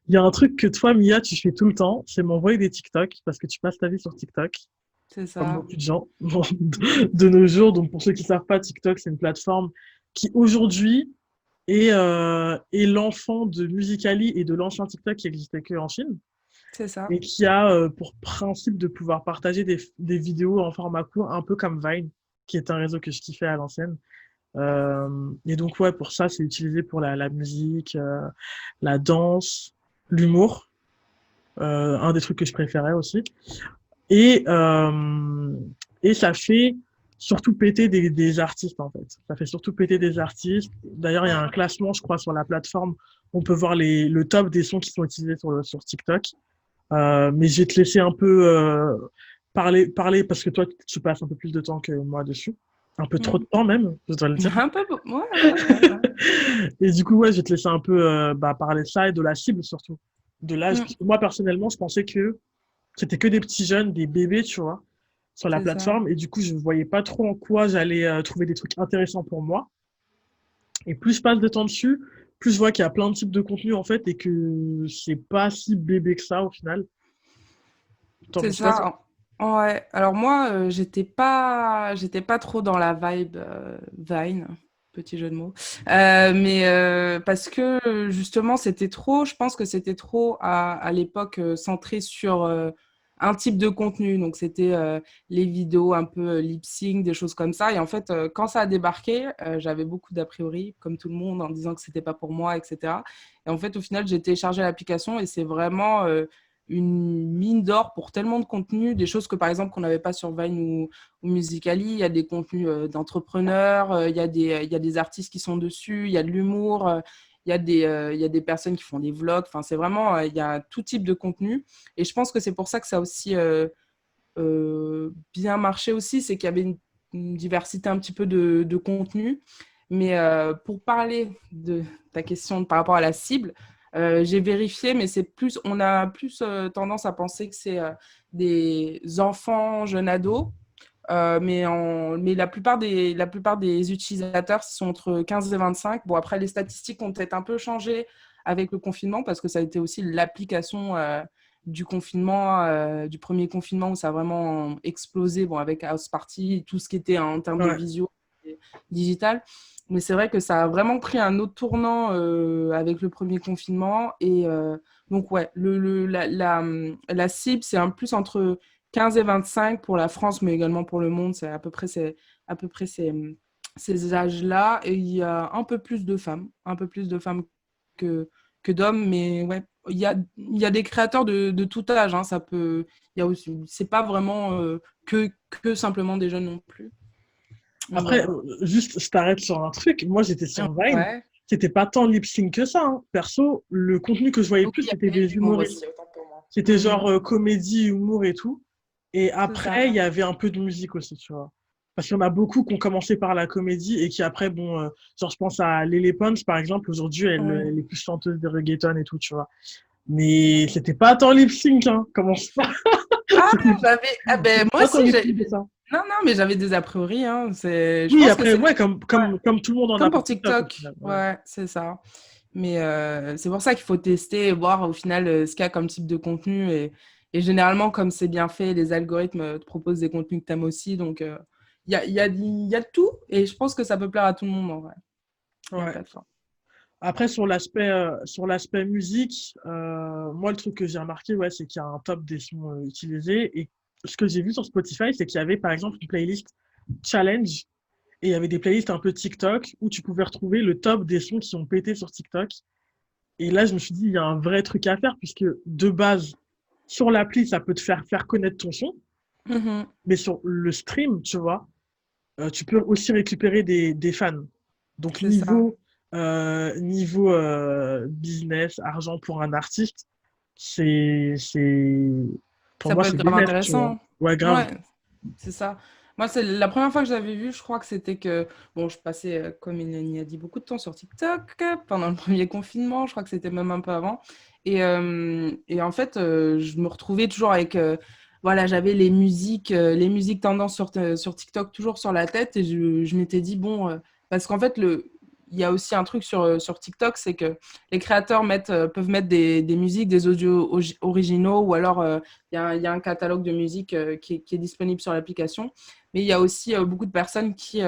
Il y a un truc que toi, Mia, tu fais tout le temps, c'est m'envoyer des TikTok parce que tu passes ta vie sur TikTok, C'est comme ça. beaucoup de gens de nos jours. Donc, pour ceux qui ne savent pas, TikTok, c'est une plateforme qui aujourd'hui est l'enfant de Musical.ly et de l'ancien TikTok qui existait que en Chine C'est ça. et qui a pour principe de pouvoir partager des vidéos en format court, un peu comme Vine, qui est un réseau que je kiffais à l'ancienne. Et donc, ouais, pour ça, c'est utilisé pour la musique, la danse, l'humour, un des trucs que je préférais aussi. Et, euh, et ça fait surtout péter des artistes, en fait. Ça fait surtout péter des artistes. D'ailleurs, il y a un classement, je crois, sur la plateforme. On peut voir le top des sons qui sont utilisés sur TikTok. Mais je vais te laisser un peu parler parce que toi, tu passes un peu plus de temps que moi dessus. Un peu trop de Mm. temps même, je dois le dire. Un peu, ouais, ouais, ouais, ouais. Et du coup, ouais, je vais te laisser un peu parler de ça et de la cible surtout. De l'âge. Mm. Parce que moi, personnellement, je pensais que c'était que des petits jeunes, des bébés, tu vois, sur la C'est ça. plateforme. Et du coup, je ne voyais pas trop en quoi j'allais trouver des trucs intéressants pour moi. Et plus je passe de temps dessus, plus je vois qu'il y a plein de types de contenus en fait et que c'est pas si bébé que ça au final. T'en C'est penses quoi, toi? ça. Ouais. Alors moi, j'étais pas trop dans la vibe Vine, petit jeu de mots. Mais parce que justement, c'était trop. Je pense que c'était trop à l'époque centré sur un type de contenu. Donc c'était les vidéos un peu lip sync, des choses comme ça. Et en fait, quand ça a débarqué, j'avais beaucoup d'a priori, comme tout le monde, en disant que c'était pas pour moi, etc. Et en fait, au final, j'ai téléchargé l'application et c'est vraiment une mine d'or pour tellement de contenus, des choses que par exemple qu'on n'avait pas sur Vine ou Musical.ly. Il y a des contenus d'entrepreneurs, il y a des artistes qui sont dessus, il y a de l'humour, il y a des personnes qui font des vlogs. Enfin, c'est vraiment, il y a tout type de contenu. Et je pense que c'est pour ça que ça a aussi bien marché aussi, c'est qu'il y avait une diversité un petit peu de contenu. Mais pour parler de ta question par rapport à la cible, j'ai vérifié, mais on a plus tendance à penser que c'est des enfants, jeunes ados. Mais la plupart des utilisateurs sont entre 15 et 25. Bon, après, les statistiques ont peut-être un peu changé avec le confinement parce que ça a été aussi l'application du confinement, du premier confinement où ça a vraiment explosé, bon, avec House Party, tout ce qui était en termes de Ouais. visio et digital. Mais c'est vrai que ça a vraiment pris un autre tournant avec le premier confinement. Et donc, ouais, la cible, c'est un plus entre 15 et 25 pour la France, mais également pour le monde. C'est à peu près ces âges-là. Et il y a un peu plus de femmes que d'hommes. Mais ouais, il y a des créateurs de tout âge. Hein, il y a aussi, c'est pas vraiment que simplement des jeunes non plus. Donc Après, voilà. juste, je t'arrête sur un truc. Moi, j'étais sur Vine. Ouais. C'était pas tant lip sync que ça, hein. Perso, le contenu que je voyais Oui, plus, il y c'était avait des l'humour aussi, humoristes. autant pour moi. C'était Mhm. genre comédie, humour et tout. Et C'est ça. après, il y avait un peu de musique aussi, tu vois. Parce qu'il y en a beaucoup qui ont commencé par la comédie et qui après, bon, genre je pense à Lele Pons, par exemple, aujourd'hui, Ouais. elle est plus chanteuse de reggaeton et tout, tu vois. Mais c'était pas tant lip sync, hein. Comment ça? Ah, C'était ah ben moi pas aussi, tant lip sync que ça. non, non, mais j'avais des a priori, hein. Je Oui, pense que après, c'est ouais, ouais, comme tout le monde en a comme pour pour TikTok au TikTok. final. Ouais. Ouais, c'est ça. Mais c'est pour ça qu'il faut tester et voir au final ce qu'il y a comme type de contenu. Et généralement, comme c'est bien fait, les algorithmes te proposent des contenus que tu aimes aussi. Donc, il y a de tout. Et je pense que ça peut plaire à tout le monde en vrai, la Ouais. plateforme. Après, sur l'aspect musique, moi, le truc que j'ai remarqué, ouais, c'est qu'il y a un top des sons utilisés. Et ce que j'ai vu sur Spotify, c'est qu'il y avait, par exemple, une playlist challenge. Et il y avait des playlists un peu TikTok où tu pouvais retrouver le top des sons qui ont pété sur TikTok. Et là, je me suis dit, il y a un vrai truc à faire, puisque de base, sur l'appli, ça peut te faire connaître ton son. Mhm. Mais sur le stream, tu vois, tu peux aussi récupérer des fans. Donc C'est ça. niveau business, argent pour un artiste, c'est pour Ça moi peut être c'est grave bénéf, tu vois. intéressant. Ouais, grave. Ouais, c'est ça. Moi, c'est la première fois que j'avais vu, je crois que c'était que, bon, je passais, comme il y a dit, beaucoup de temps sur TikTok pendant le premier confinement, je crois que c'était même un peu avant. Et en fait, je me retrouvais toujours avec, voilà, j'avais les musiques tendances sur TikTok toujours sur la tête et je m'étais dit, bon, parce qu'en fait, il y a aussi un truc sur TikTok, c'est que les créateurs peuvent mettre des musiques, des audios originaux, ou alors il y a un catalogue de musique qui est disponible sur l'application. Mais il y a aussi beaucoup de personnes qui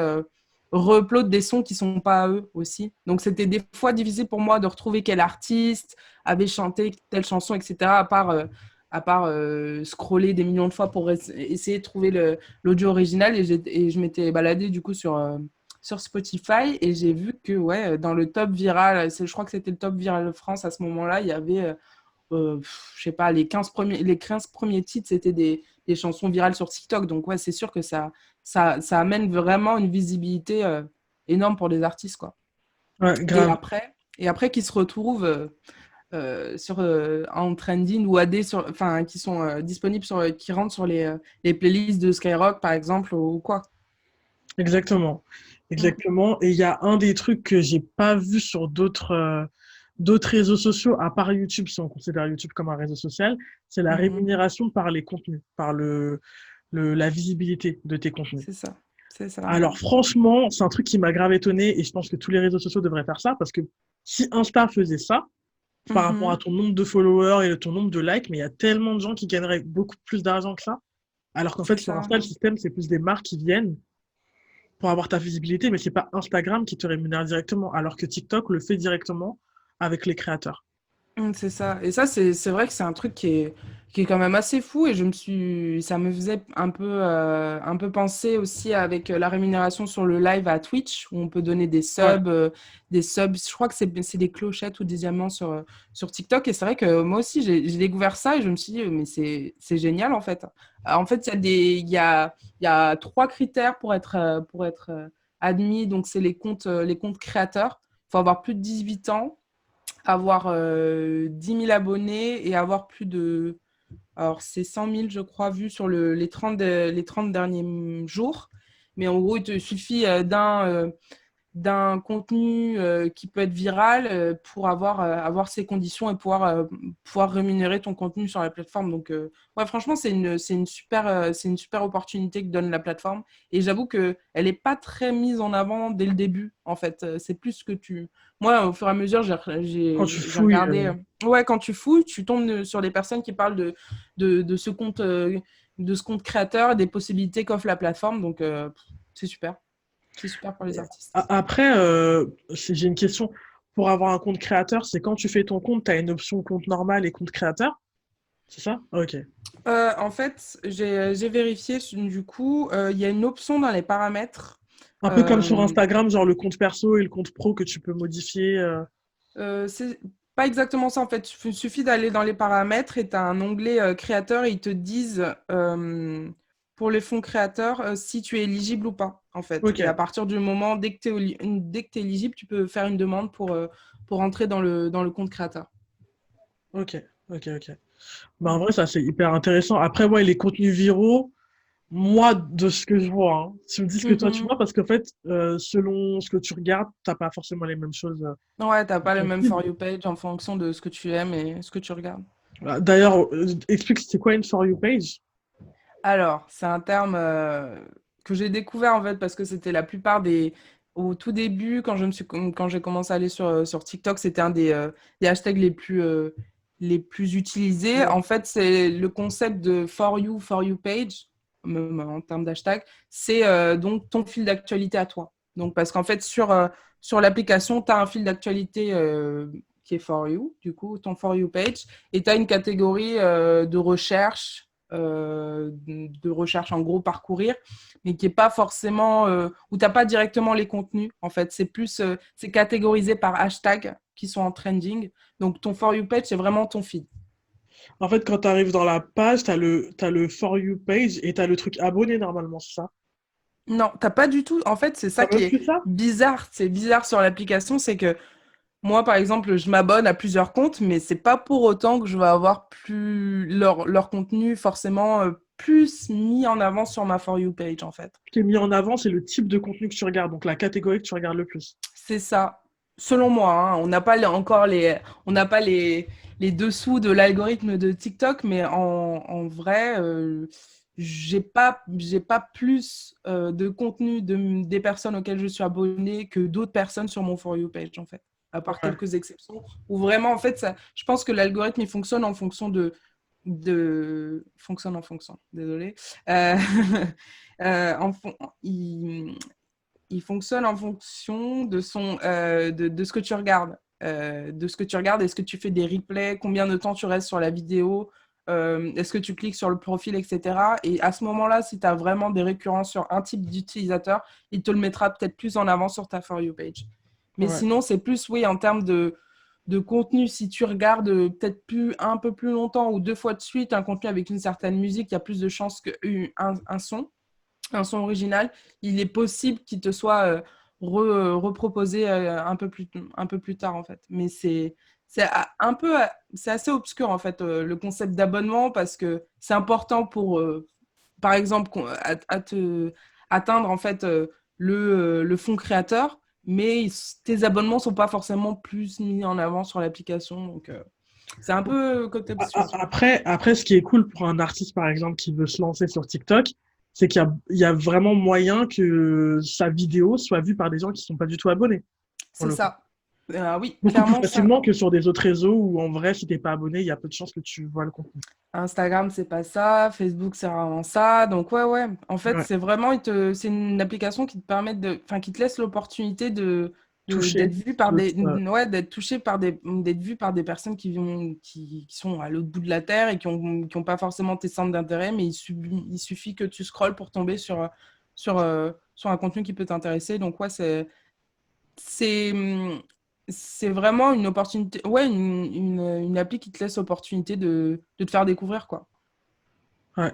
re-uploadent des sons qui ne sont pas à eux aussi. Donc c'était des fois difficile pour moi de retrouver quel artiste avait chanté telle chanson, etc. À part scroller des millions de fois pour essayer de trouver l'audio original. Et je m'étais baladée du coup sur Spotify et j'ai vu que ouais, dans le top viral, je crois que c'était le top viral France à ce moment-là, il y avait, je sais pas, les 15 premiers titres, c'était des chansons virales sur TikTok. Donc ouais, c'est sûr que ça amène vraiment une visibilité énorme pour les artistes, quoi. Ouais, Et grave. après, et après qu'ils se retrouvent en trending ou AD, enfin, qui sont disponibles, qui rentrent sur les playlists de Skyrock, par exemple, ou quoi. Exactement. Mm. Exactement. Et il y a un des trucs que j'ai pas vu sur d'autres réseaux sociaux, à part YouTube, si on considère YouTube comme un réseau social, c'est la Mhm. rémunération par les contenus, par la visibilité de tes contenus. C'est ça. C'est ça. Alors franchement, c'est un truc qui m'a grave étonné et je pense que tous les réseaux sociaux devraient faire ça parce que si Insta faisait ça, par rapport à Mhm. ton nombre de followers et ton nombre de likes, mais il y a tellement de gens qui gagneraient beaucoup plus d'argent que ça. Alors qu'en C'est fait, sur ça. Insta, le système, c'est plus des marques qui viennent pour avoir ta visibilité, mais c'est pas Instagram qui te rémunère directement, alors que TikTok le fait directement avec les créateurs. C'est ça. Et ça, c'est vrai que c'est un truc qui est quand même assez fou. Et ça me faisait un peu penser aussi avec la rémunération sur le live à Twitch, où on peut donner Ouais, des subs. Je crois que c'est des clochettes ou des diamants sur TikTok. Et c'est vrai que moi aussi, j'ai découvert ça et je me suis dit, mais c'est génial en fait. En fait, il y a trois critères pour être admis. Donc, c'est les comptes créateurs. Il faut avoir plus de 18 ans, avoir 10 000 abonnés et avoir plus de... Alors, c'est 100 000, je crois, vus sur les 30 derniers jours. Mais en gros, il te suffit d'un contenu qui peut être viral pour avoir ces conditions et pouvoir rémunérer ton contenu sur la plateforme. Donc, ouais, franchement, c'est une super opportunité que donne la plateforme. Et j'avoue qu'elle n'est pas très mise en avant dès le début, en fait. C'est plus que tu... Moi, au fur et à mesure, quand tu j'ai fouilles, regardé... Ouais, quand tu fouilles, tu tombes sur des personnes qui parlent de de ce compte créateur et des possibilités qu'offre la plateforme. Donc, c'est super. C'est super pour les artistes. Après, j'ai une question. Pour avoir un compte créateur, c'est quand tu fais ton compte, tu as une option compte normal et compte créateur, c'est ça? Ok. En fait, j'ai vérifié, du coup, il y a une option dans les paramètres. Un peu comme sur Euh, Instagram, genre le compte perso et le compte pro que tu peux modifier. c'est pas exactement ça, en fait. Il suffit d'aller dans les paramètres et tu as un onglet créateur et ils te disent pour les fonds créateurs si tu es éligible ou pas, en fait. Ok, Et à partir du moment, dès que tu es éligible, tu peux faire une demande pour entrer dans le compte créateur. ok, ok. Bah, en vrai, ça, c'est hyper intéressant. Après, ouais, les contenus viraux, moi, de ce que je vois, hein, tu me dis ce que toi tu Mhm. vois, parce qu'en fait, selon ce que tu regardes, t'as pas forcément les mêmes choses Ouais, t'as dans pas le ton même feed. For You page en fonction de ce que tu aimes et ce que tu regardes. D'ailleurs, explique c'est quoi une For You page? Alors, c'est un terme que j'ai découvert en fait parce que c'était la plupart des... Au tout début, quand j'ai commencé à aller sur TikTok, c'était un des hashtags les plus utilisés. Ouais. En fait, c'est le concept de For You page, même en termes d'hashtag, c'est donc ton fil d'actualité à toi. Donc, parce qu'en fait, sur l'application, tu as un fil d'actualité qui est For You, du coup, ton For You page, et tu as une catégorie de recherche en gros parcourir, mais qui est pas forcément où t'as pas directement les contenus. En fait, c'est plus c'est catégorisé par hashtag qui sont en trending. Donc ton For You page c'est vraiment ton feed. En fait, quand tu arrives dans la page, t'as le For You page et t'as le truc abonné normalement, c'est ça? Non, t'as pas du tout. En fait, c'est ça T'as qui même est plus ça? bizarre. C'est bizarre sur l'application, c'est que moi, par exemple, je m'abonne à plusieurs comptes, mais c'est pas pour autant que je vais avoir plus leur contenu forcément plus mis en avant sur ma For You page, en fait. Ce qui est mis en avant, c'est le type de contenu que tu regardes, donc la catégorie que tu regardes le plus. C'est ça. Selon moi, hein. On n'a pas on n'a pas les dessous de l'algorithme de TikTok, mais en vrai, j'ai pas plus de contenu des personnes auxquelles je suis abonnée que d'autres personnes sur mon For You page, en fait. À part Ouais, quelques exceptions. Où vraiment, en fait, je pense que l'algorithme, il fonctionne en fonction fonctionne en fonction, désolé. Euh, en fon- il fonctionne en fonction de ce que tu regardes. De ce que tu regardes, est-ce que tu fais des replays, combien de temps tu restes sur la vidéo, est-ce que tu cliques sur le profil, etc. Et à ce moment-là, si tu as vraiment des récurrences sur un type d'utilisateur, il te le mettra peut-être plus en avant sur ta For You page. Mais ouais, sinon, c'est plus, oui, en termes de contenu, si tu regardes peut-être un peu plus longtemps ou 2 fois de suite un contenu avec une certaine musique, il y a plus de chances qu'un son original, il est possible qu'il te soit reproposé un peu plus tard, en fait. Mais c'est un peu, c'est assez obscur, en fait, le concept d'abonnement, parce que c'est important pour, par exemple, atteindre, en fait, le fond créateur, mais tes abonnements sont pas forcément plus mis en avant sur l'application. Donc, c'est un peu côté obscur. Après, ce qui est cool pour un artiste, par exemple, qui veut se lancer sur TikTok, c'est il y a vraiment moyen que sa vidéo soit vue par des gens qui sont pas du tout abonnés, pour C'est le coup. ça. Oui, Beaucoup plus clairement, ça. facilement que sur des autres réseaux où, en vrai, si t'es pas abonné, il y a peu de chances que tu vois le contenu. Instagram, c'est pas ça. Facebook, c'est vraiment ça. Donc, ouais, ouais. En fait, Ouais, c'est vraiment, c'est une application qui te permet enfin, qui te laisse l'opportunité toucher. d'être vu par De- ouais, d'être touché d'être vu par des personnes qui sont à l'autre bout de la terre et qui ont pas forcément tes centres d'intérêt, mais il suffit que tu scrolles pour tomber sur un contenu qui peut t'intéresser. Donc, ouais, c'est, c'est vraiment une opportunité, ouais, une appli qui te laisse l'opportunité de te faire découvrir, quoi. ouais.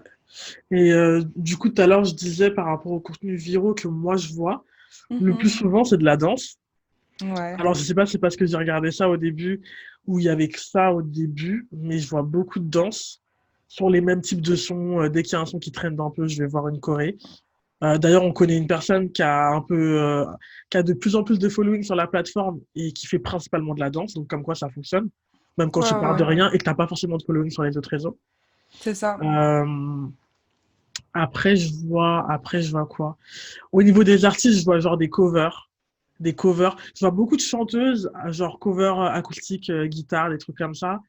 Et du coup, tout à l'heure, je disais par rapport aux contenus viraux que moi je vois, le plus Mhm. souvent, c'est de la danse. Ouais. Alors, je sais pas, c'est parce que j'ai regardé ça au début, ou il y avait que ça au début, mais je vois beaucoup de danse sur les mêmes types de sons. Dès qu'il y a un son qui traîne d'un peu, je vais voir une choré. D'ailleurs, on connaît une personne qui a de plus en plus de following sur la plateforme et qui fait principalement de la danse, donc comme quoi ça fonctionne, même quand Ouais, tu ouais, pars de ouais. rien et que t'as pas forcément de following sur les autres réseaux. C'est ça. Euh, après, je vois quoi? Au niveau des artistes, je vois genre des covers. Des covers. Je vois beaucoup de chanteuses, genre cover acoustique, guitare, des trucs comme ça.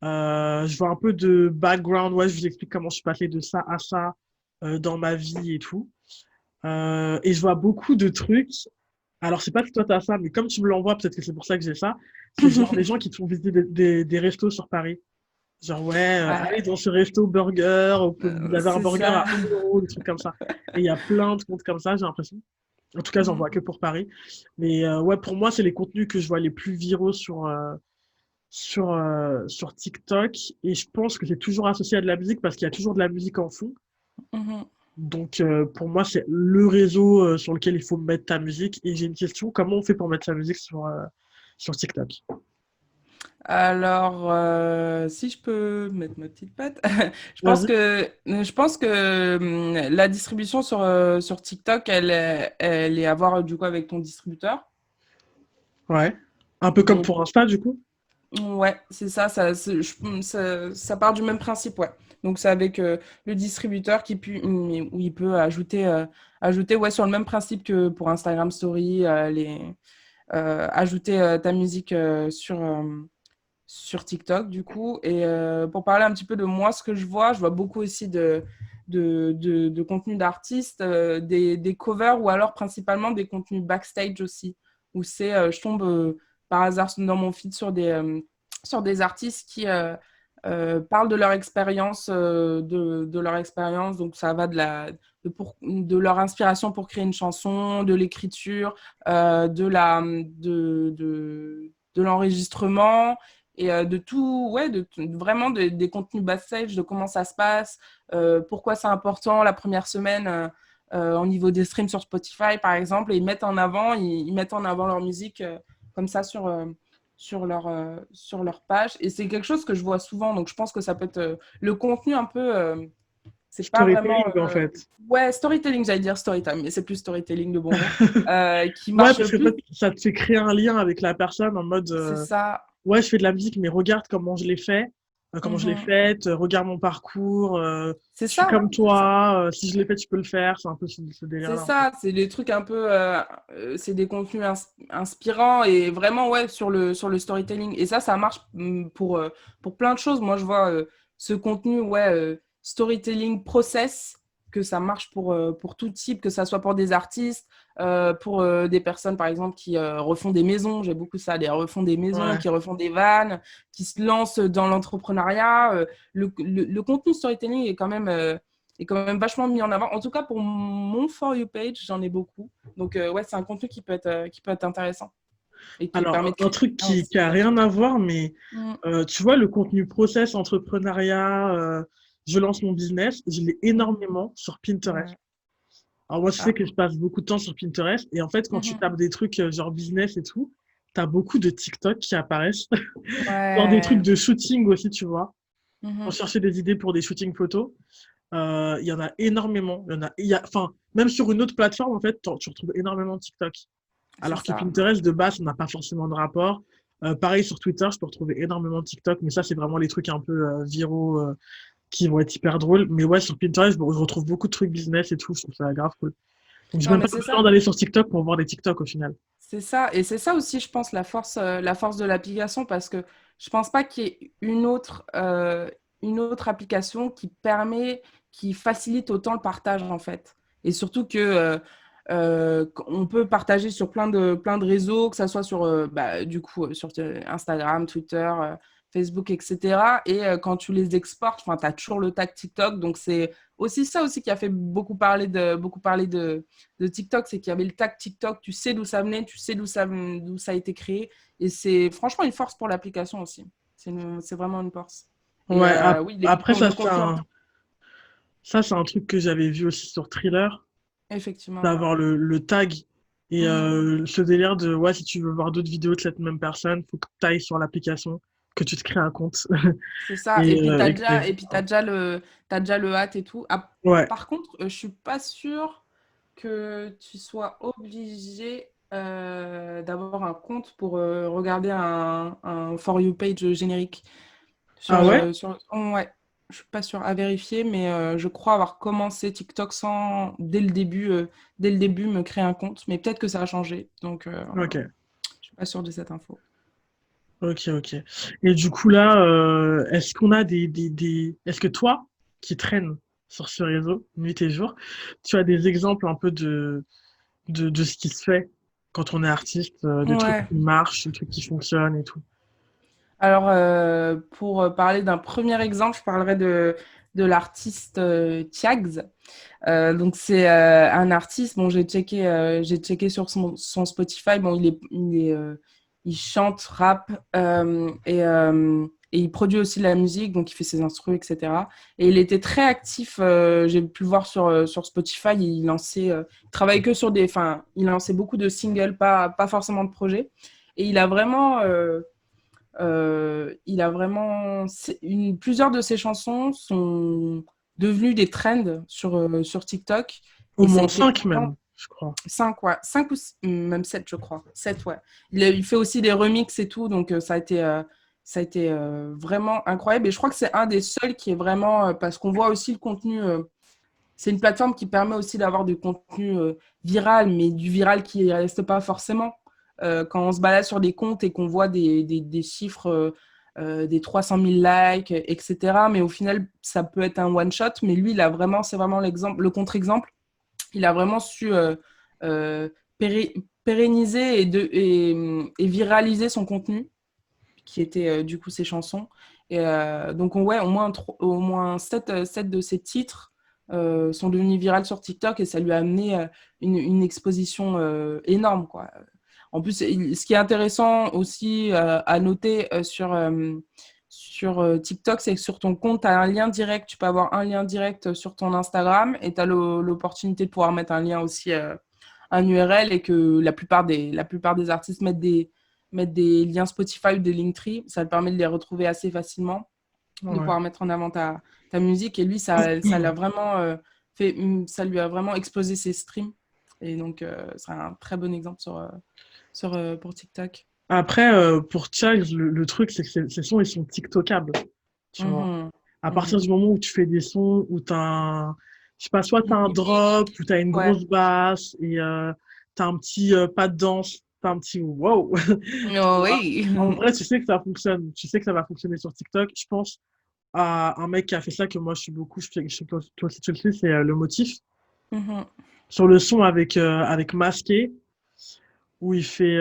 Je vois un peu de background. Ouais, je vous explique comment je suis passé de ça à ça dans ma vie et tout. Et je vois beaucoup de trucs. Alors, c'est pas que toi t'as ça, mais comme tu me l'envoies, peut-être que c'est pour ça que j'ai ça. C'est genre des gens qui te font visiter des restos sur Paris. Genre, ouais, allez Ouais, dans ce resto burger, vous avez un c'est burger ça. à 1 euro, des trucs comme ça. Et il y a plein de comptes comme ça, j'ai l'impression. En tout cas, j'en vois que pour Paris. Mais ouais, pour moi, c'est les contenus que je vois les plus viraux sur TikTok. Et je pense que c'est toujours associé à de la musique parce qu'il y a toujours de la musique en fond. Mhm. Donc, pour moi, c'est le réseau sur lequel il faut mettre ta musique. Et j'ai une question, comment on fait pour mettre sa musique sur TikTok? Alors, si je peux mettre ma petite patte, Vas-y. je pense que la distribution sur TikTok, elle est à voir du coup avec ton distributeur. Ouais. Un peu comme Et pour Insta, du coup. ouais, c'est ça, ça part du même principe, ouais. Donc c'est avec le distributeur où il peut ajouter ouais, sur le même principe que pour Instagram Story, ajouter ta musique sur TikTok, du coup. Et pour parler un petit peu de moi, ce que je vois beaucoup aussi de contenu d'artistes, des covers ou alors principalement des contenus backstage aussi, où je tombe par hasard dans mon feed sur des artistes qui parlent de leur expérience. Donc ça va de leur inspiration pour créer une chanson, de l'écriture, de l'enregistrement et de tout, ouais, vraiment des contenus backstage, de comment ça se passe, pourquoi c'est important la première semaine au niveau des streams sur Spotify, par exemple, et ils mettent en avant leur musique comme ça sur leur page. Et c'est quelque chose que je vois souvent, donc je pense que ça peut être le contenu un peu, c'est pas vraiment, Storytelling, en fait. ouais, storytelling, j'allais dire storytime, mais c'est plus storytelling le bon mot, qui Ouais, marche parce le que en plus, fait, ça te fait créer un lien avec la personne en mode c'est ça. ouais, je fais de la musique, mais regarde comment je l'ai fait. comment je l'ai Mhm. faite, regarde mon parcours, C'est je suis ça, comme c'est ça. toi, si je l'ai fait, tu peux le faire. C'est un peu ce C'est délire-là, en fait. ça, c'est des trucs un peu, c'est des contenus inspirants et vraiment, ouais, sur le storytelling. Et ça marche pour plein de choses. Moi, je vois ce contenu, ouais, storytelling process, que ça marche pour tout type, que ça soit pour des artistes, pour des personnes, par exemple, qui refont des maisons. J'ai beaucoup ça, des refont des maisons, Ouais. qui refont des vannes, qui se lancent dans l'entrepreneuriat. Le contenu storytelling est quand même vachement mis en avant. En tout cas, pour mon For You page, j'en ai beaucoup. Donc, ouais, c'est un contenu qui peut être intéressant et qui permet Alors, de un créer truc du lien qui aussi a rien là-dessus. à voir, mais Mm. tu vois, le contenu process, entrepreneuriat, je lance mon business, je l'ai Mhm. énormément sur Pinterest. Ouais. Alors moi, je sais Ah. que je passe beaucoup de temps sur Pinterest et en fait, quand tu Mhm. tapes des trucs genre business et tout, t'as beaucoup de TikTok qui apparaissent. Genre des trucs Ouais. de shooting aussi, tu vois. Pour Mhm. chercher des idées pour des shootings photos, il y en a énormément. Enfin, même sur une autre plateforme, en fait, tu retrouves énormément de TikTok. C'est Alors que ça. Pinterest, de base, ça n'a pas forcément de rapport. Pareil sur Twitter, je peux retrouver énormément de TikTok, mais ça, c'est vraiment les trucs un peu viraux qui vont être hyper drôles. Mais ouais, sur Pinterest, bon, je retrouve beaucoup de trucs business et tout, je trouve ça grave cool. Donc, j'ai Non, même mais pas c'est besoin ça. d'aller sur TikTok pour voir des TikTok au final. C'est ça. Et c'est ça aussi, je pense, la force de l'application parce que je pense pas qu'il y ait une autre application qui facilite autant le partage, en fait. Et surtout que on peut partager sur plein de réseaux, que ça soit sur, bah, du coup, sur Instagram, Twitter, Facebook, etc. Et quand tu les exportes, enfin, tu as toujours le tag TikTok. Donc, c'est aussi ça aussi qui a fait beaucoup parler de TikTok, c'est qu'il y avait le tag TikTok, tu sais d'où ça venait, tu sais d'où ça a été créé. Et c'est franchement une force pour l'application aussi. C'est vraiment une force. Et Ouais, oui, après, le contenu, ça, c'est un truc que j'avais vu aussi sur Thriller, effectivement, ouais. d'avoir le tag et Mhm. ce délire de, ouais, si tu veux voir d'autres vidéos de cette même personne, faut que tu ailles sur l'application, que tu te crées un compte. C'est ça. Et puis Voilà. t'as déjà le hâte et tout. Ah, Ouais. par contre, je suis pas sûre que tu sois obligé d'avoir un compte pour regarder un For You page générique. Ah ouais? Ouais, je suis pas sûre à vérifier, mais je crois avoir commencé TikTok sans, dès le début, me créer un compte. Mais peut-être que ça a changé. Donc, Ok. je suis pas sûre de cette info. Ok, ok. Et du coup, là, est-ce qu'on a est-ce que toi, qui traînes sur ce réseau, nuit et jour, tu as des exemples un peu de ce qui se fait quand on est artiste, des trucs Ouais. qui marchent, des trucs qui fonctionnent et tout? Alors, pour parler d'un premier exemple, je parlerai de l'artiste Tiags. Donc, c'est un artiste. Bon, j'ai checké sur son Spotify. Bon, il chante, rappe et il produit aussi de la musique. Donc, il fait ses instrus, etc. Et il était très actif. J'ai pu le voir sur Spotify. Il travaille que sur enfin, il lançait beaucoup de singles, pas forcément de projets. Et il a vraiment plusieurs de ses chansons sont devenues des trends sur TikTok Au et ça a moins été 5 même, je crois. 5 ouais, 5 ou même 7 je crois, 7 ouais. Il fait aussi des remixes et tout donc ça a été vraiment incroyable et je crois que c'est un des seuls qui est vraiment parce qu'on voit aussi le contenu c'est une plateforme qui permet aussi d'avoir du contenu viral, mais du viral qui ne reste pas forcément. Quand on se balade sur des comptes et qu'on voit des chiffres, des 300 000 likes, etc. Mais au final, ça peut être un one-shot. Mais lui, c'est vraiment l'exemple, le contre-exemple. Il a vraiment su euh, pérenniser et viraliser son contenu, qui était du coup ses chansons. Et donc, ouais, au moins 7 de ses titres sont devenus virales sur TikTok et ça lui a amené une exposition énorme, quoi. En plus, ce qui est intéressant aussi à noter sur TikTok, c'est que sur ton compte, tu as un lien direct. Tu peux avoir un lien direct sur ton Instagram et tu as l'opportunité de pouvoir mettre un lien aussi, un URL et que la plupart des artistes mettre des liens Spotify ou des Linktree. Ça te permet de les retrouver assez facilement, de Ouais. pouvoir mettre en avant ta musique. Et lui, ça l'a vraiment ça lui a vraiment explosé ses streams. Et donc, c'est un très bon exemple pour TikTok. Après, pour Charles, le truc, c'est que ces sons, ils sont TikTokables. tu vois. Mhm. À partir Mhm. du moment où tu fais des sons où je sais pas, soit t'as un drop, ou t'as une Ouais. grosse basse, et t'as un petit pas de danse, t'as un petit wow, tu Oh, vois. oui. En vrai, tu sais que ça fonctionne. Tu sais que ça va fonctionner sur TikTok. Je pense à un mec qui a fait ça, que moi je suis beaucoup, je sais que toi aussi tu le sais, c'est le motif. Mhm. Sur le son avec Masqué, où il fait,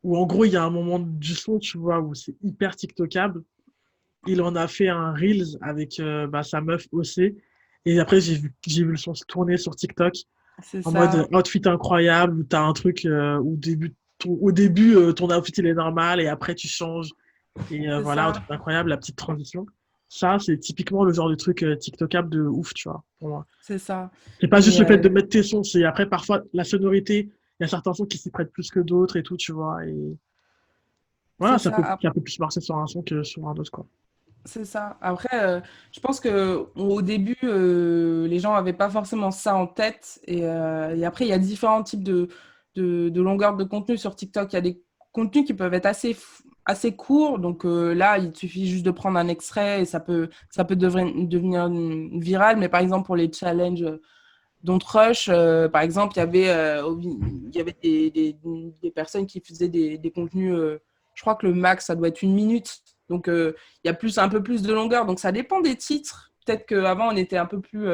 où en gros il y a un moment du son, tu vois, où c'est hyper TikTokable. Il en a fait un Reels avec sa meuf OC. Et après, j'ai vu le son se tourner sur TikTok C'est en mode ça. outfit incroyable, où t'as un truc où au début, ton outfit il est normal et après tu changes. Et C'est voilà, ça. outfit incroyable, la petite transition. Ça, c'est typiquement le genre de truc TikTokable de ouf, tu vois, pour moi. C'est ça. C'est pas juste Et le fait de mettre tes sons, c'est après parfois la sonorité. Il y a certains sons qui s'y prêtent plus que d'autres et tout, tu vois. Et c'est voilà, ça ça. peut, ça peut plus marcher sur un son que sur un autre, quoi. C'est ça. Après, je pense que au début, les gens n'avaient pas forcément ça en tête. Et après, il y a différents types de longueur de contenu sur TikTok. Il y a des contenus qui peuvent être assez courts. Donc là, il suffit juste de prendre un extrait et ça peut devenir viral. Mais par exemple, pour les challenges Don't Rush, par exemple, il y avait des personnes qui faisaient des contenus, je crois que le max, ça doit être 1 minute. Donc, il y a un peu plus de longueur. Donc, ça dépend des titres. Peut-être qu'avant, on était un peu plus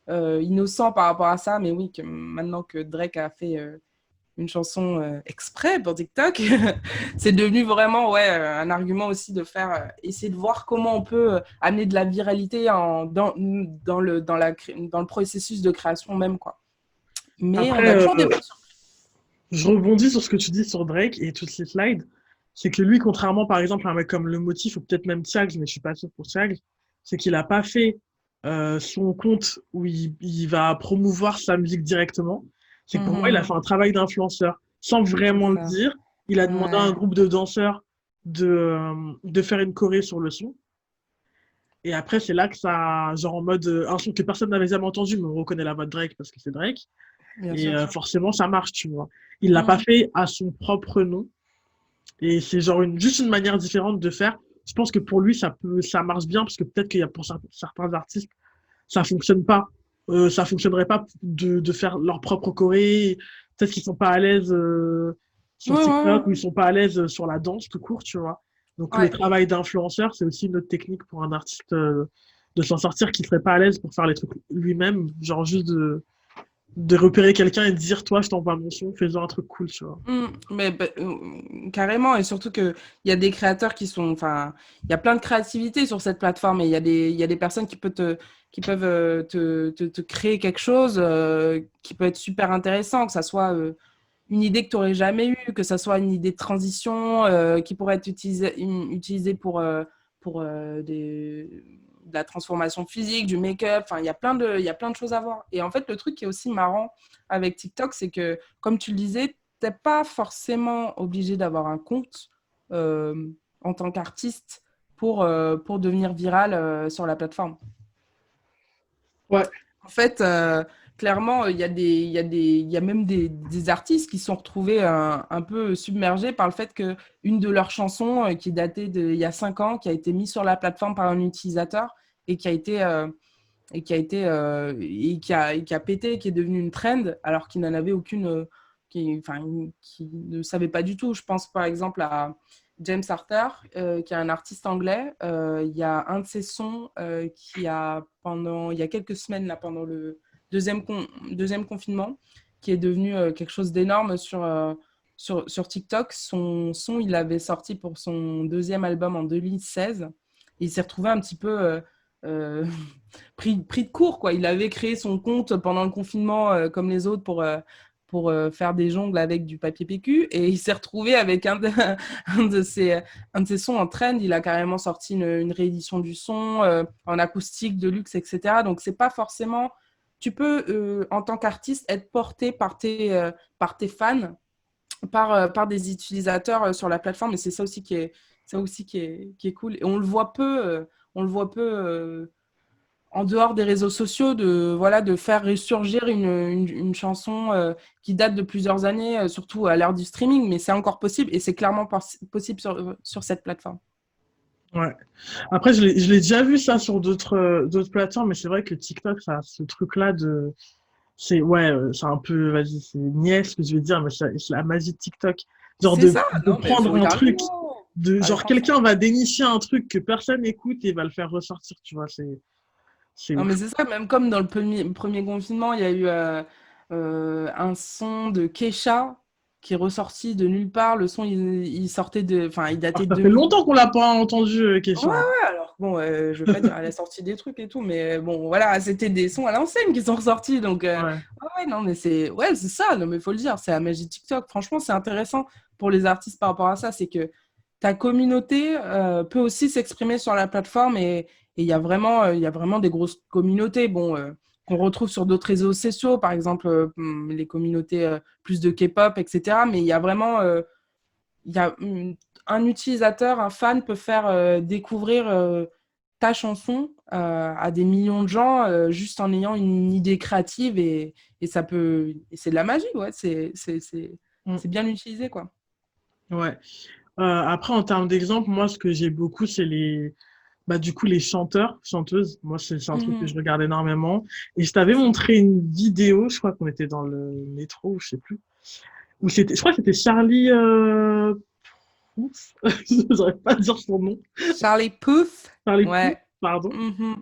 innocent par rapport à ça. Mais oui, maintenant que Drake a fait une chanson exprès pour TikTok, c'est devenu vraiment ouais, un argument aussi de faire essayer de voir comment on peut amener de la viralité dans le processus de création même quoi. Mais on Après, a toujours des bonnes surprises. je rebondis sur ce que tu dis sur Drake et toutes ces slides. C'est que lui, contrairement par exemple à un mec comme Le Motif ou peut-être même Thiags, mais je suis pas sûr pour Thiags, c'est qu'il a pas fait son compte où il va promouvoir sa musique directement. C'est que pour moi, il a Mhm, fait un travail d'influenceur sans c'est vraiment le ça. dire. Il a demandé à un Ouais. groupe de danseurs de faire une choré sur le son. Et après, c'est là que ça, genre en mode un son que personne n'avait jamais entendu, mais on reconnaît la voix de Drake parce que c'est Drake. Bien Et sûr. forcément, ça marche, tu vois. Il l'a pas Mhm. fait à son propre nom. Et c'est genre juste une manière différente de faire. Je pense que pour lui, ça marche bien parce que peut-être qu'il y a pour certains artistes, ça fonctionne pas. Ça fonctionnerait pas de faire leur propre choré. Peut-être qu'ils sont pas à l'aise sur Ouais, TikTok ou ils ouais, sont pas à l'aise sur la danse tout court, tu vois. Donc le ouais. travail d'influenceur, c'est aussi une autre technique pour un artiste de s'en sortir qui serait pas à l'aise pour faire les trucs lui-même, genre juste de repérer quelqu'un et de dire toi je t'envoie mon son, fais-en un truc cool, tu vois. Mais carrément, et surtout qu'il y a des créateurs enfin, il y a plein de créativité sur cette plateforme et il y a des personnes qui peuvent te créer quelque chose qui peut être super intéressant, que ça soit une idée que tu n'aurais jamais eue, que ça soit une idée de transition qui pourrait être utilisée pour de la transformation physique, du make-up, enfin, il y a plein de choses à voir. Et en fait, le truc qui est aussi marrant avec TikTok, c'est que, comme tu le disais, t'es pas forcément obligé d'avoir un compte euh, en tant qu'artiste pour devenir viral sur la plateforme. Ouais. En fait, clairement, il y a même des artistes qui sont retrouvés un peu submergés par le fait qu'une de leurs chansons, qui datait d'il y a 5 ans, qui a été mise sur la plateforme par un utilisateur et qui a pété, qui est devenue une trend, alors qu'il n'en avait aucune, enfin, qui ne savait pas du tout. Je pense par exemple à James Arthur, qui est un artiste anglais. Il y a un de ses sons il y a quelques semaines, là, pendant le deuxième confinement, qui est devenu quelque chose d'énorme sur TikTok. Son son, il l'avait sorti pour son deuxième album en 2016. Il s'est retrouvé un petit peu euh, pris de court, quoi. Il avait créé son compte pendant le confinement comme les autres pour faire des jongles avec du papier PQ et il s'est retrouvé avec un de ses sons en trend. Il a carrément sorti une réédition du son en acoustique de luxe, etc. Donc, c'est pas forcément. Tu peux, en tant qu'artiste, être porté par tes fans, par des utilisateurs sur la plateforme, et c'est ça aussi qui est cool. Et on le voit peu en dehors des réseaux sociaux, de faire ressurgir une chanson qui date de plusieurs années, surtout à l'ère du streaming, mais c'est encore possible et c'est clairement possible sur cette plateforme. Ouais. Après, je l'ai déjà vu ça sur d'autres plateformes, mais c'est vrai que TikTok, ça a ce truc-là de, c'est un peu, vas-y, c'est niais ce que je veux dire, mais c'est la magie de TikTok. Genre C'est ça, de non, mais faut prendre un regarder, truc, non. Ah, genre franchement. quelqu'un va dénicher un truc que personne écoute et va le faire ressortir, tu vois, c'est Non, mais ouf. c'est ça, même comme dans le premier confinement, il y a eu un son de Kesha qui est ressorti de nulle part. Le son, il sortait de. Enfin, il Alors, datait de ça fait 2000. longtemps qu'on l'a pas entendu, Ouais, Kesha. ouais, alors bon, je veux pas dire, elle a sorti des trucs et tout, mais bon, voilà, c'était des sons à l'ancienne qui sont ressortis. Donc, Ouais. ouais, ouais, non, mais c'est ça, non, mais faut le dire, c'est la magie de TikTok. Franchement, c'est intéressant pour les artistes par rapport à ça, c'est que ta communauté peut aussi s'exprimer sur la plateforme et il y a vraiment des grosses communautés, bon, qu'on retrouve sur d'autres réseaux sociaux, par exemple, les communautés plus de K-pop, etc. Mais il y a vraiment, il y a un utilisateur, un fan peut faire découvrir ta chanson à des millions de gens juste en ayant une idée créative et ça peut et c'est de la magie, ouais, Mm. c'est bien utilisé, quoi. Ouais. Après, en termes d'exemple, moi, ce que j'ai beaucoup, c'est bah, du coup, les chanteurs, chanteuses. Moi, c'est un truc que je Mhm. regarde énormément. Et je t'avais montré une vidéo, je crois qu'on était dans le métro, je sais plus, où je crois que c'était Charlie, Puth. J'arrive pas à dire son nom. Charlie Puth, Charlie Puth, ouais. pardon. Mhm.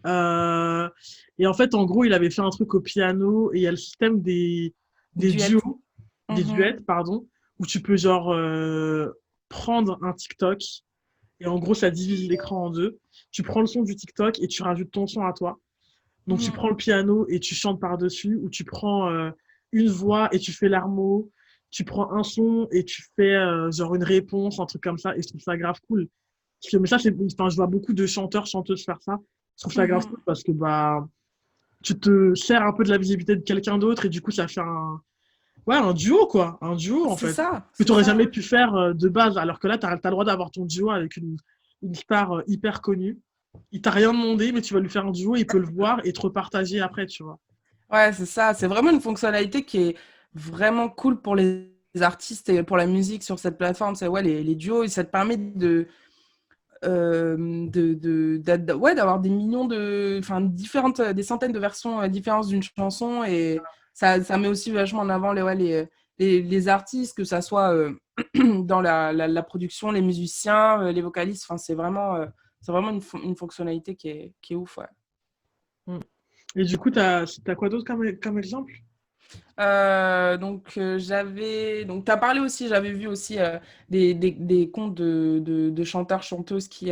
Euh, et en fait, en gros, il avait fait un truc au piano et il y a le système des Duet. duos, des Mhm. duets, pardon, où tu peux genre prendre un TikTok et en gros, ça divise l'écran en deux. Tu prends le son du TikTok et tu rajoutes ton son à toi. Donc, tu Mhm. prends le piano et tu chantes par-dessus, ou tu prends une voix et tu fais l'armo. Tu prends un son et tu fais genre une réponse, un truc comme ça. Et je trouve ça grave cool. Mais ça, enfin, je vois beaucoup de chanteurs, chanteuses faire ça. Je trouve ça grave cool Mhm. parce que bah, tu te sers un peu de la visibilité de quelqu'un d'autre et du coup, ça fait ouais, un duo, quoi. Un duo, en C'est fait. ça, Que c'est tu n'aurais ça. jamais pu faire de base. Alors que là, tu as le droit d'avoir ton duo avec une star hyper connue. Il t'a rien demandé, mais tu vas lui faire un duo, il peut le voir et te repartager après, tu vois. Ouais, c'est ça. C'est vraiment une fonctionnalité qui est vraiment cool pour les artistes et pour la musique sur cette plateforme. C'est ouais, les duos, et ça te permet ouais, d'avoir des millions enfin, différentes, des centaines de versions différentes d'une chanson et ça met aussi vachement en avant ouais, les artistes, que ça soit dans la production, les musiciens, les vocalistes. Enfin, c'est vraiment une fonctionnalité qui est ouf, ouais. Mm. Et du coup, t'as quoi d'autre comme exemple? Donc tu as parlé aussi, j'avais vu aussi des comptes de chanteurs chanteuses qui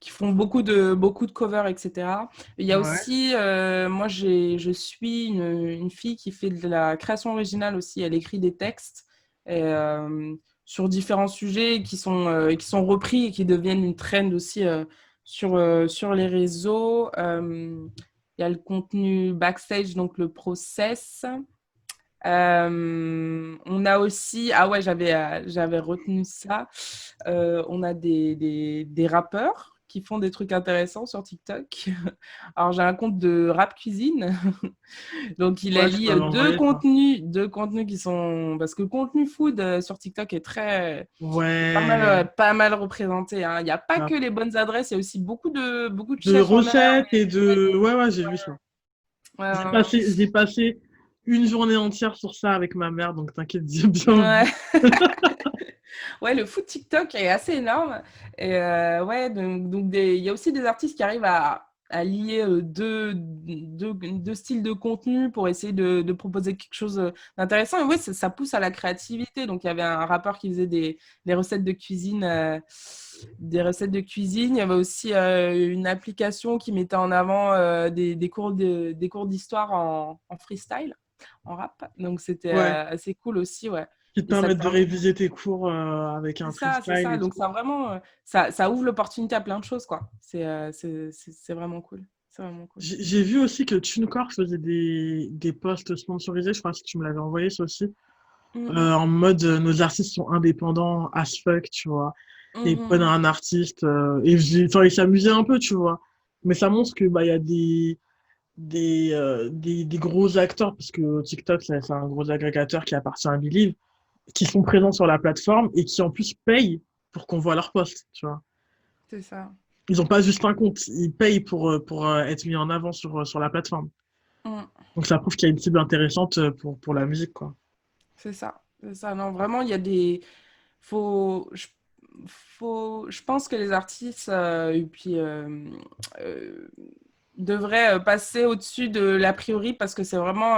font beaucoup de covers, etc. Il y a Ouais. aussi moi je suis une fille qui fait de la création originale aussi, elle écrit des textes et, sur différents sujets qui sont repris et qui deviennent une trend aussi sur les réseaux. Il y a le contenu backstage, donc le process. On a aussi, ah ouais, j'avais retenu ça. On a des rappeurs qui font des trucs intéressants sur TikTok. Alors, j'ai un compte de rap cuisine. Donc, il Ouais, tu allie m'avais envoyé ça. deux contenus qui sont. Parce que le contenu food sur TikTok est Ouais. pas mal représenté, hein. Il n'y a pas Ah. que les bonnes adresses, il y a aussi beaucoup de De chefs en herbe. recettes et de... Ouais, ouais, j'ai vu ça. Ouais, ouais, J'ai passé une journée entière sur ça avec ma mère, donc t'inquiète, j'ai bien ouais. vu. Ouais. Ouais, le foot TikTok est assez énorme. Et ouais, il y a aussi des artistes qui arrivent à lier deux styles de contenu pour essayer de proposer quelque chose d'intéressant. Et ouais, ça pousse à la créativité. Donc, il y avait un rappeur qui faisait des recettes de cuisine. Des recettes de cuisine. Il y avait aussi une application qui mettait en avant des cours d'histoire en freestyle, en rap. Donc, c'était Ouais. assez cool aussi, ouais. Qui te Et ça te permettent de permet réviser tes cours avec un c'est freestyle ça. et Donc, tout. ça vraiment, ça ouvre l'opportunité à plein de choses, quoi. C'est vraiment cool. C'est vraiment cool. J'ai vu aussi que TuneCore faisait des posts sponsorisés, je crois que tu me l'avais envoyé ça aussi, Mhm. en mode nos artistes sont indépendants as fuck, tu vois. Et ils prennent Mhm. un artiste enfin, ils s'amusaient un peu, tu vois. Mais ça montre que bah il y a des gros acteurs, parce que TikTok c'est un gros agrégateur qui appartient à Believe, qui sont présents sur la plateforme et qui en plus payent pour qu'on voit leurs posts, tu vois. C'est ça. Ils n'ont pas juste un compte, ils payent pour être mis en avant sur la plateforme. Mm. Donc ça prouve qu'il y a une cible intéressante pour la musique, quoi. C'est ça. C'est ça. Non, vraiment, il y a des. Faut. Je pense que les artistes et puis, euh, devraient passer au-dessus de l'a priori parce que c'est vraiment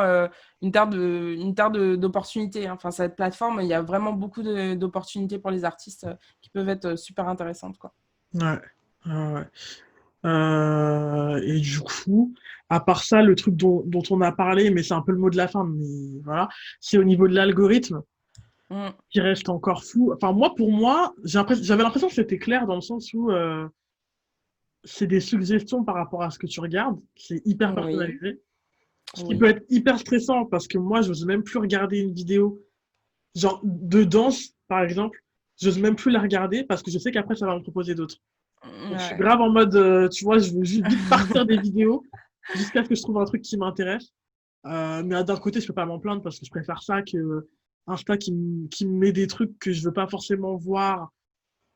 d'opportunités. Hein. Enfin, cette plateforme, il y a vraiment beaucoup d'opportunités pour les artistes qui peuvent être super intéressantes, quoi. Ouais. Ouais, ouais. Et du coup, à part ça, le truc dont on a parlé, mais c'est un peu le mot de la fin, mais voilà, c'est au niveau de l'algorithme Mm. qui reste encore fou. Enfin, moi, pour moi, j'avais l'impression que c'était clair dans le sens où c'est des suggestions par rapport à ce que tu regardes, c'est hyper Oui, personnalisé. Ce qui peut oui. être hyper stressant parce que moi, je n'ose même plus regarder une vidéo, genre de danse, par exemple. Je n'ose même plus la regarder parce que je sais qu'après, ça va me proposer d'autres. Donc, je suis Ouais. grave en mode, tu vois, je veux juste vite partir des vidéos jusqu'à ce que je trouve un truc qui m'intéresse. Mais d'un côté, je peux pas m'en plaindre parce que je préfère ça que Insta qui me met des trucs que je veux pas forcément voir.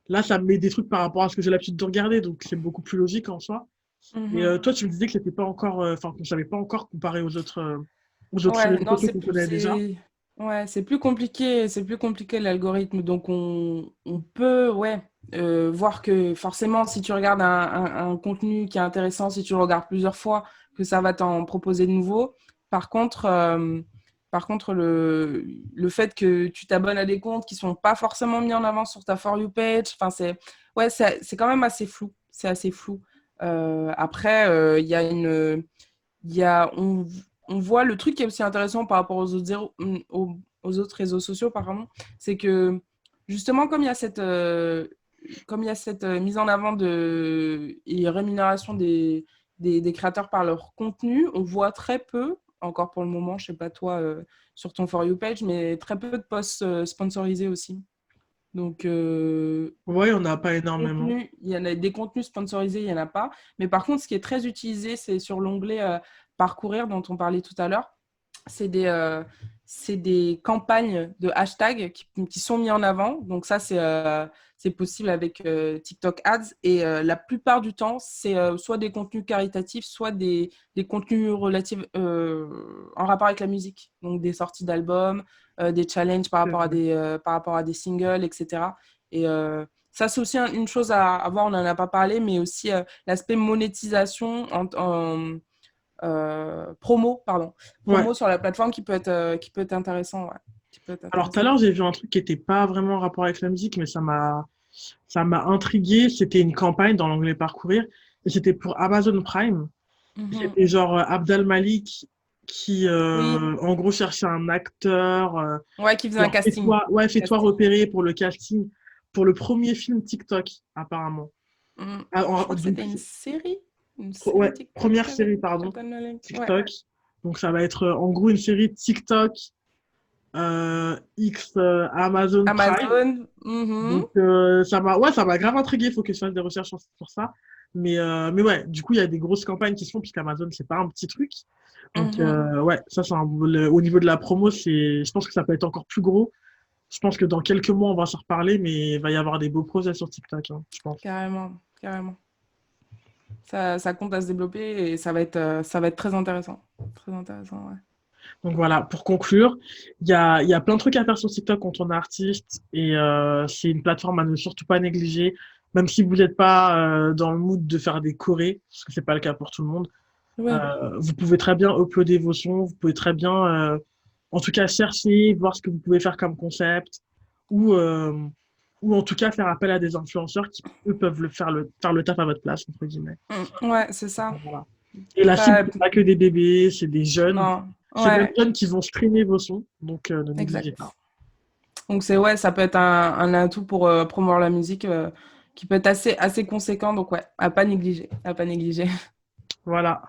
Là, ça me met des trucs par rapport à ce que j'ai l'habitude de regarder, donc c'est beaucoup plus logique en soi. Et Mhm. toi, tu me disais que c'était pas encore, enfin, qu'on savait pas encore comparé aux autres Ouais, réseaux non, sociaux qu'on connaît déjà. ouais, c'est plus compliqué l'algorithme. Donc on peut, ouais, voir que forcément, si tu regardes un contenu qui est intéressant, si tu le regardes plusieurs fois, que ça va t'en proposer de nouveaux. Par contre, euh, par contre, le fait que tu t'abonnes à des comptes qui sont pas forcément mis en avant sur ta For You page, enfin ouais, c'est quand même assez flou. C'est assez flou. Après, il y a une il y a, on voit le truc qui est aussi intéressant par rapport aux autres réseaux sociaux, pardon, c'est que justement, comme il y a cette mise en avant et rémunération des créateurs par leur contenu, on voit très peu, encore pour le moment, je sais pas toi, sur ton For You page, mais très peu de posts sponsorisés aussi. Donc, Ouais, on n'a pas énormément. il y en a des contenus sponsorisés, il n'y en a pas. Mais par contre, ce qui est très utilisé, c'est sur l'onglet Parcourir dont on parlait tout à l'heure. C'est c'est des campagnes de hashtags qui sont mis en avant. Donc ça, c'est possible avec TikTok Ads. Et la plupart du temps, c'est soit des contenus caritatifs, soit des contenus relatifs en rapport avec la musique. Donc des sorties d'albums, des challenges C'est vrai. par rapport à des singles, etc. Et ça, c'est aussi une chose à voir, on n'en a pas parlé, mais aussi l'aspect monétisation promo, pardon, Ouais. promo sur la plateforme qui peut être intéressant, ouais. Qui peut être Alors tout à intéressant. l'heure, j'ai vu un truc qui était pas vraiment en rapport avec la musique, mais ça m'a intrigué. C'était une campagne dans l'onglet Parcourir et c'était pour Amazon Prime. Mhm. C'était genre Abdel Malik qui, Oui, en gros, cherchait un acteur. ouais, qui faisait un Genre, casting. fais-toi Casting. repérer pour le casting, pour le premier film TikTok, apparemment. Mhm. Ah, Je crois que donc, c'était une ouais, série TikTok première série, avec pardon, Abdel Malik. Ouais. TikTok. Donc, ça va être en gros une série TikTok X Amazon Prime. Amazon. Mhm. Donc, ça m'a grave intrigué. Il faut que je fasse des recherches sur ça. Mais ouais, du coup, il y a des grosses campagnes qui se font, puisqu'Amazon, c'est pas un petit truc. Donc, Mhm. ouais, ça, au niveau de la promo, je pense que ça peut être encore plus gros. Je pense que dans quelques mois, on va s'en reparler, mais il va y avoir des beaux projets sur TikTok, hein, je pense. Carrément, carrément. Ça compte à se développer et ça va être très intéressant. Très intéressant, ouais. Donc voilà, pour conclure, il y a plein de trucs à faire sur TikTok quand on est artiste et c'est une plateforme à ne surtout pas négliger, même si vous n'êtes pas dans le mood de faire des chorés, parce que c'est pas le cas pour tout le monde. Oui. Vous pouvez très bien uploader vos sons, vous pouvez très bien, en tout cas, chercher, voir ce que vous pouvez faire comme concept, ou, euh, ou en tout cas faire appel à des influenceurs qui, eux, peuvent faire le taf à votre place, entre guillemets. Ouais, c'est ça. Voilà. Et la cible, Pas- c'est pas que des bébés, c'est des jeunes. Non, C'est même ouais, jeunes qui vont streamer vos sons, donc ne négligez exact. pas. Donc c'est ouais, ça peut être un atout pour promouvoir la musique qui peut être assez conséquent. Donc ouais, à pas négliger, à pas négliger. Voilà.